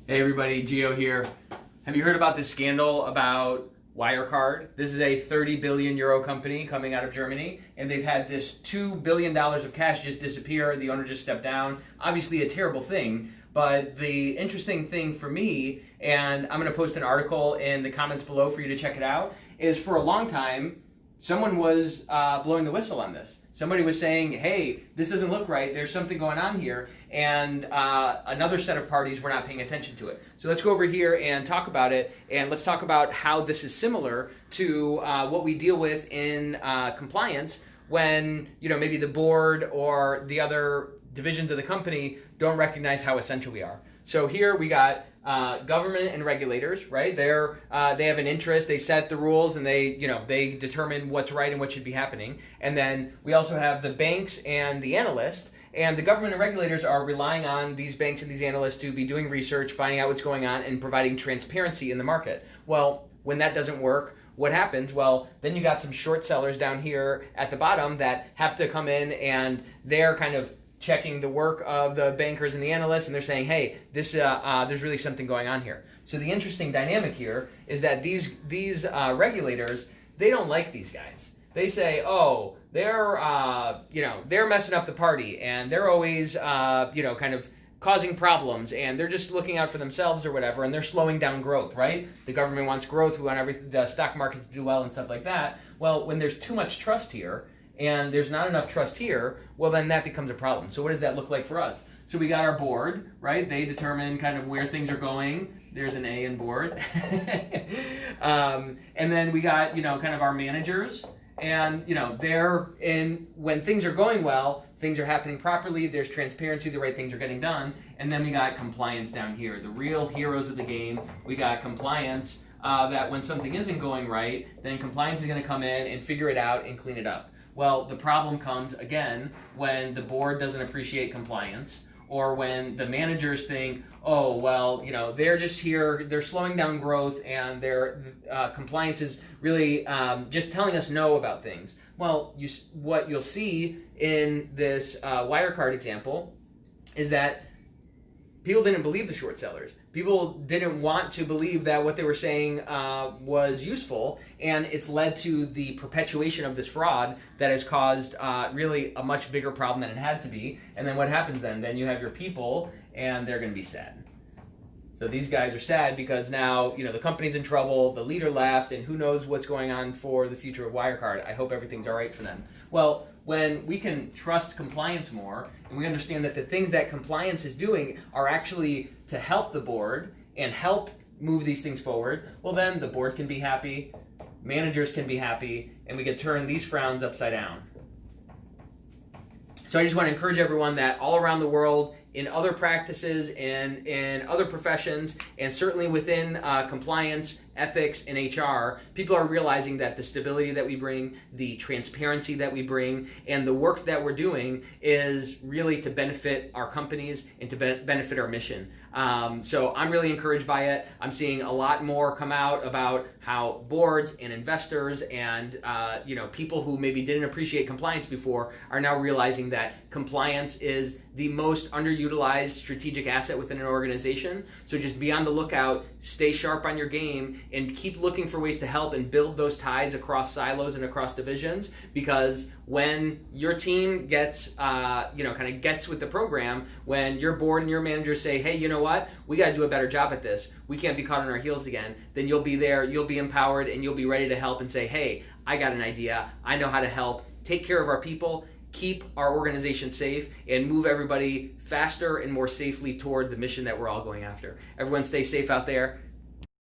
Hey everybody, Gio here. Have you heard about this scandal about Wirecard? This is a 30 billion euro company coming out of Germany, and they've had this $2 billion of cash just disappear. The owner just stepped down. Obviously a terrible thing, but the interesting thing for me, and I'm going to post an article in the comments below for you to check it out, is for a long time, someone was blowing the whistle on this. Somebody was saying, hey, this doesn't look right, there's something going on here, and another set of parties were not paying attention to it. So let's go over here and talk about it, and let's talk about how this is similar to what we deal with in compliance when, maybe the board or the other divisions of the company don't recognize how essential we are. So here we got government and regulators, right? They have an interest. They set the rules and they determine what's right and what should be happening. And then we also have the banks and the analysts. And the government and regulators are relying on these banks and these analysts to be doing research, finding out what's going on, and providing transparency in the market. Well, when that doesn't work, what happens? Well, then you got some short sellers down here at the bottom that have to come in, and they're kind of checking the work of the bankers and the analysts, and they're saying, hey, there's really something going on here. So the interesting dynamic here is that these regulators, they don't like these guys. They say, oh, they're messing up the party, and they're always kind of causing problems, and they're just looking out for themselves or whatever, and they're slowing down growth, right? The government wants growth, we want the stock market to do well and stuff like that. Well, when there's too much trust here, and there's not enough trust here, well, then that becomes a problem. So what does that look like for us? So we got our board, right? They determine kind of where things are going. There's an A in board. And then we got, kind of our managers. And, when things are going well, things are happening properly, there's transparency, the right things are getting done. And then we got compliance down here, the real heroes of the game. We got compliance, that when something isn't going right, then compliance is going to come in and figure it out and clean it up. Well, the problem comes, again, when the board doesn't appreciate compliance, or when the managers think, oh, well, they're just here, they're slowing down growth, and their compliance is really just telling us no about things. Well, what you'll see in this Wirecard example is that people didn't believe the short sellers. People didn't want to believe that what they were saying was useful, and it's led to the perpetuation of this fraud that has caused really a much bigger problem than it had to be. And then what happens then? Then you have your people, and they're going to be sad. So these guys are sad because now, the company's in trouble, the leader left, and who knows what's going on for the future of Wirecard. I hope everything's all right for them. Well, when we can trust compliance more, and we understand that the things that compliance is doing are actually to help the board and help move these things forward, well then the board can be happy, managers can be happy, and we can turn these frowns upside down. So I just want to encourage everyone that all around the world, in other practices and in other professions, and certainly within compliance, ethics, and HR, people are realizing that the stability that we bring, the transparency that we bring, and the work that we're doing is really to benefit our companies and to benefit our mission. So I'm really encouraged by it. I'm seeing a lot more come out about how boards and investors and people who maybe didn't appreciate compliance before are now realizing that compliance is the most underutilized strategic asset within an organization. So just be on the lookout, stay sharp on your game, and keep looking for ways to help and build those ties across silos and across divisions, because when your team gets gets with the program, when your board and your managers say, hey, you know what, we got to do a better job at this, we can't be caught on our heels again, then you'll be there, you'll be empowered, and you'll be ready to help and say, hey, I got an idea, I know how to help, take care of our people, keep our organization safe, and move everybody faster and more safely toward the mission that we're all going after. Everyone stay safe out there.